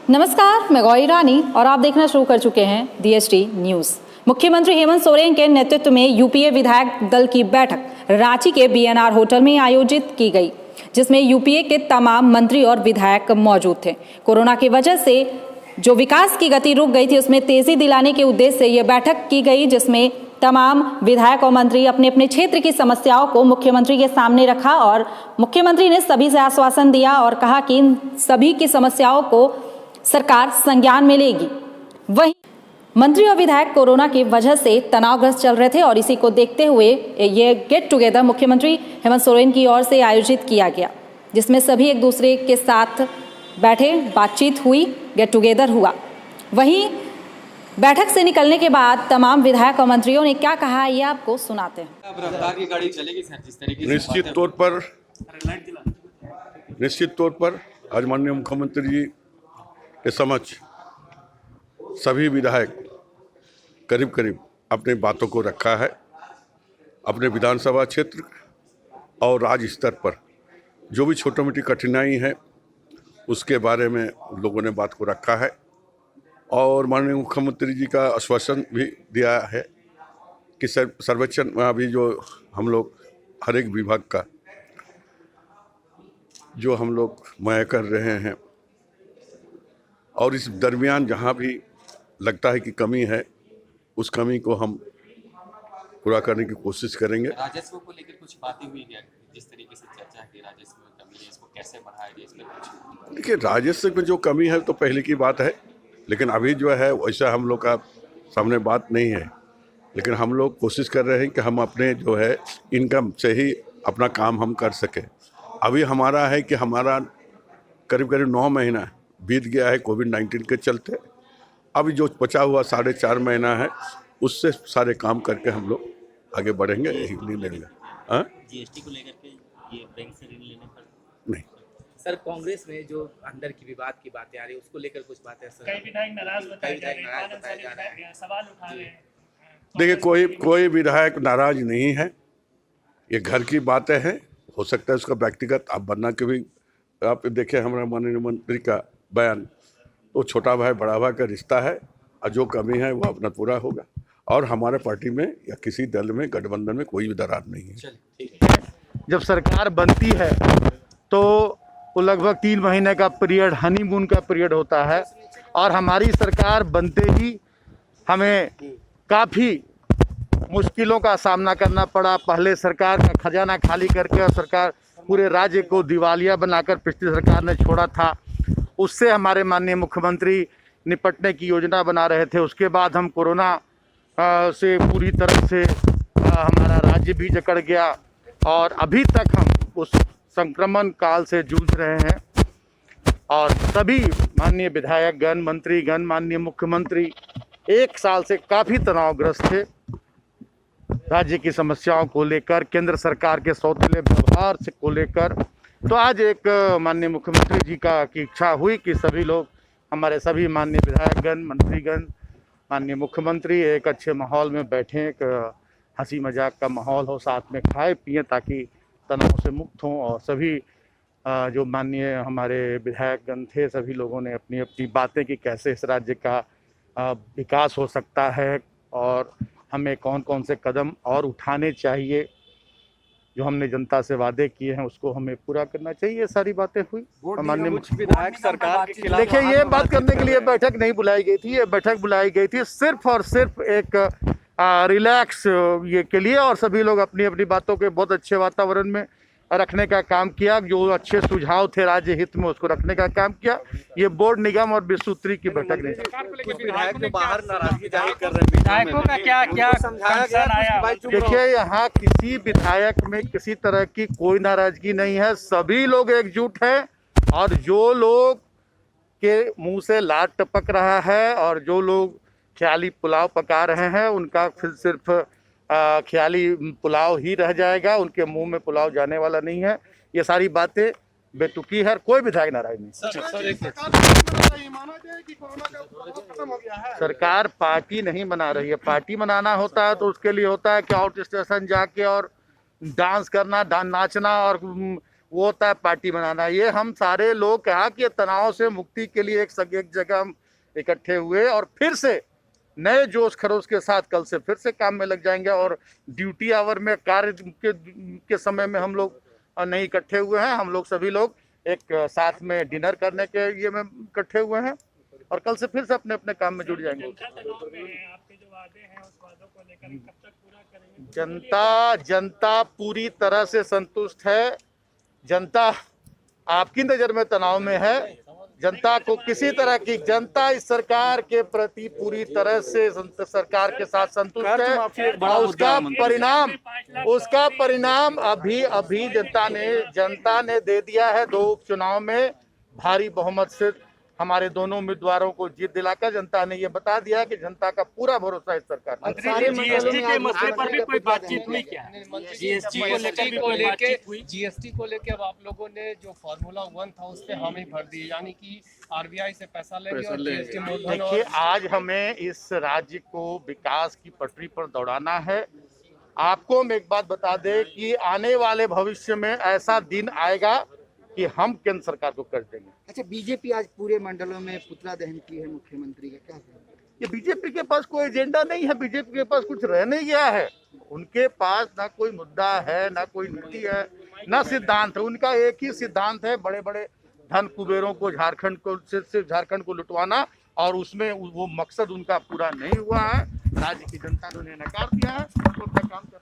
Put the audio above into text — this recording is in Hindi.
नमस्कार, मैं गौरी रानी और आप देखना शुरू कर चुके हैं DST न्यूज। मुख्यमंत्री हेमंत सोरेन के नेतृत्व में यूपीए विधायक दल की बैठक रांची के BNR होटल में आयोजित की गई, जिसमें यूपीए के तमाम मंत्री और विधायक मौजूद थे। कोरोना की वजह से जो विकास की गति रुक गई थी, उसमें तेजी दिलाने के उद्देश्य से यह बैठक की गई, जिसमें तमाम विधायक और मंत्री अपने अपने क्षेत्र की समस्याओं को मुख्यमंत्री के सामने रखा और मुख्यमंत्री ने सभी से आश्वासन दिया और कहा कि इन सभी की समस्याओं को सरकार संज्ञान में लेगी। वहीं मंत्री और विधायक कोरोना की वजह से तनावग्रस्त चल रहे थे और इसी को देखते हुए ये गेट टुगेदर मुख्यमंत्री हेमंत सोरेन की ओर से आयोजित किया गया, जिसमें सभी एक दूसरे के साथ बैठे, बातचीत हुई, गेट टुगेदर हुआ। वहीं बैठक से निकलने के बाद तमाम विधायक और मंत्रियों ने क्या कहा, ये आपको सुनाते हैं। अब रफ्तार की गाड़ी चलेगी सर, जिस तरीके से निश्चित तौर पर आज माननीय मुख्यमंत्री जी के समक्ष सभी विधायक करीब करीब अपनी बातों को रखा है। अपने विधानसभा क्षेत्र और राज्य स्तर पर जो भी छोटी मोटी कठिनाई है उसके बारे में लोगों ने बात को रखा है और माननीय मुख्यमंत्री जी का आश्वासन भी दिया है कि सर्वेक्षण में अभी जो हम लोग हर एक विभाग का जो हम लोग मुहैया कर रहे हैं और इस दरमियान जहाँ भी लगता है कि कमी है, उस कमी को हम पूरा करने की कोशिश करेंगे। राजस्व को लेकर कुछ बातें हुई है, जिस तरीके से चर्चा की राजस्व में कमी है, इसको कैसे बढ़ाया जाए, इसमें कुछ देखिए, राजस्व में जो कमी है तो पहले की बात है, लेकिन अभी जो है वैसा हम लोग का सामने बात नहीं है। लेकिन हम लोग कोशिश कर रहे हैं कि हम अपने जो है इनकम से ही अपना काम हम कर सकें। अभी हमारा है कि हमारा करीब करीब 9 महीना बीत गया है कोविड-19 के चलते। अभी जो बचा हुआ 4.5 महीना है उससे सारे काम करके हम लोग आगे बढ़ेंगे। यही निर्णय लेंगे। GST को लेकर के ये बैंक से ऋण लेने पर नहीं सर, कांग्रेस में जो अंदर की विवाद की बातें आ रही है उसको लेकर कुछ बातें सर, कई विधायक नाराज बताए जा रहे हैं, सवाल उठा रहे हैं। देखिए, कोई विधायक नाराज नहीं है। ये घर की बातें हैं, हो सकता है उसका व्यक्तिगत आप बनना के भी आप देखिए हमारा माननीय मंत्री का बयान, तो छोटा भाई बड़ा भाई का रिश्ता है और जो कमी है वो अपना पूरा होगा और हमारे पार्टी में या किसी दल में गठबंधन में कोई भी दरार नहीं है। जब सरकार बनती है तो वो लगभग 3 महीने का पीरियड, हनीमून का पीरियड होता है और हमारी सरकार बनते ही हमें काफ़ी मुश्किलों का सामना करना पड़ा। पहले सरकार का खजाना खाली करके और सरकार पूरे राज्य को दिवालिया बनाकर पिछली सरकार ने छोड़ा था। उससे हमारे माननीय मुख्यमंत्री निपटने की योजना बना रहे थे। उसके बाद हम कोरोना से पूरी तरह से हमारा राज्य भी जकड़ गया और अभी तक हम उस संक्रमण काल से जूझ रहे हैं और सभी माननीय विधायकगण, मंत्रीगण, माननीय मुख्यमंत्री 1 साल से काफ़ी तनावग्रस्त थे राज्य की समस्याओं को लेकर, केंद्र सरकार के सौतेले व्यवहार से को लेकर। तो आज एक माननीय मुख्यमंत्री जी की इच्छा हुई कि सभी लोग, हमारे सभी माननीय विधायकगण, मंत्रीगण, माननीय मुख्यमंत्री एक अच्छे माहौल में बैठें, एक हंसी मजाक का माहौल हो, साथ में खाए पिए ताकि तनाव से मुक्त हों। और सभी जो माननीय हमारे विधायकगण थे, सभी लोगों ने अपनी अपनी बातें की कैसे इस राज्य का विकास हो सकता है और हमें कौन कौन से कदम और उठाने चाहिए, जो हमने जनता से वादे किए हैं उसको हमें पूरा करना चाहिए। ये सारी बातें हुई। माननीय विधायक सरकार के खिलाफ, देखिए, ये बात करने के लिए बैठक नहीं बुलाई गई थी। ये बैठक बुलाई गई थी सिर्फ और सिर्फ एक रिलैक्स ये के लिए और सभी लोग अपनी अपनी बातों के बहुत अच्छे वातावरण में रखने का काम किया। जो अच्छे सुझाव थे राज्य हित में उसको रखने का काम किया। ये बोर्ड, निगम और विस्तृत की बैठक नहीं। कुछ विधायक तो बाहर नाराजगी जाहिर कर रहे हैं। विधायकों का क्या समझाया गया? देखिए, यहाँ किसी विधायक में किसी तरह की कोई नाराजगी नहीं है। सभी लोग एकजुट हैं और जो लोग के मुंह से लार टपक रहा है और जो लोग ख्याली पुलाव पका रहे हैं, उनका फिर सिर्फ ख्याली पुलाव ही रह जाएगा, उनके मुंह में पुलाव जाने वाला नहीं है। ये सारी बातें बेतुकी है, कोई विधायक नाराज नहीं। सरकार पार्टी नहीं बना रही है। पार्टी बनाना होता है तो उसके लिए होता है कि आउट स्टेशन जाके और डांस करना, नाचना और वो होता है पार्टी बनाना। ये हम सारे लोग कहा कि तनाव से मुक्ति के लिए एक जगह हम इकट्ठे हुए और फिर से नए जोश खरोश के साथ कल से फिर से काम में लग जाएंगे। और ड्यूटी आवर में कार्य के समय में हम लोग नहीं इकट्ठे हुए हैं। हम लोग सभी लोग एक साथ में डिनर करने के लिए में इकट्ठे हुए हैं और कल से फिर से अपने अपने काम में जुट जाएंगे। आपके जो वादे हैं उस वादों को लेकर कब तक पूरा करेंगे? जनता पूरी तरह से संतुष्ट है। जनता आपकी नजर में तनाव में है। जनता को किसी तरह की जनता इस सरकार के प्रति पूरी तरह से सरकार के साथ संतुष्ट है और उसका परिणाम अभी जनता ने दे दिया है। 2 उपचुनाव में भारी बहुमत से हमारे दोनों उम्मीदवारों को जीत दिलाकर जनता ने ये बता दिया है कि जनता का पूरा भरोसा इस सरकार पर। जीएसटी के मसले पर भी कोई बातचीत हुई क्या? जीएसटी को लेकर अब आप लोगों ने जो फार्मूला 1 था उस पे हामी भर दी, यानी कि आरबीआई से पैसा लेंगे और जीएसटी मूलधन। देखिए, आज हमें इस राज्य को विकास की पटरी पर दौड़ाना है। आपको हम एक बात बता दें कि आने वाले भविष्य में ऐसा दिन आएगा कि हम केंद्र सरकार को कर देंगे। अच्छा, बीजेपी आज पूरे मंडलों में पुतला दहन की है मुख्यमंत्री का, क्या है? ये बीजेपी के पास कोई एजेंडा नहीं है। बीजेपी के पास कुछ रह नहीं गया है। उनके पास ना कोई मुद्दा है, ना कोई नीति है, ना सिद्धांत है। उनका एक ही सिद्धांत है, बड़े बड़े धन कुबेरों को सिर्फ झारखंड को लुटवाना, और उसमें वो मकसद उनका पूरा नहीं हुआ है। राज्य की जनता ने उन्हें नकार दिया है। तो अपना काम कर